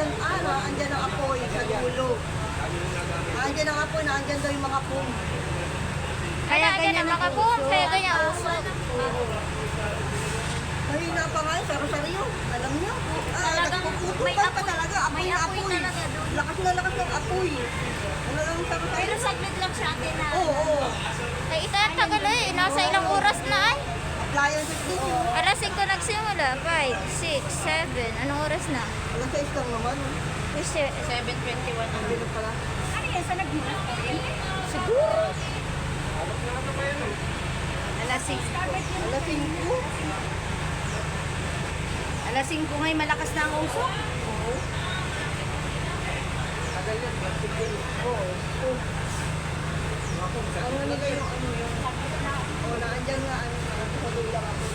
andyan ang apoy sa dulo. Andyan ang apoy na andyan daw yung mga pong. Kaya ganyan ang mga po, kaya ganyan ang uso. Mahina pa nga yun, saro-saryo. Alam niyo? Talagang may Nagpuputukan pa apoy. talaga. Apoy May na apoy apoy. talaga doon. Lakas na lakas ng apoy. Ano lang saro-saryo? Pero saglit lang siya atin na. Oo. Ay, itatagal eh. Nasa ilang oras na ay. Appliances din yun. Alas 5 nagsimula. 5, 6, 7. Anong oras na? Alas 6 lang naman. 7:21 Ang bilang pala. Ano yan? Sa nagmula? Siguro. Alas 6. Alas 5. Alas 5 ngayon malakas na ang usok. Oo. Oo. Ano nila yung ano yun? Oo, na andyan nga ano, sa dulang ako.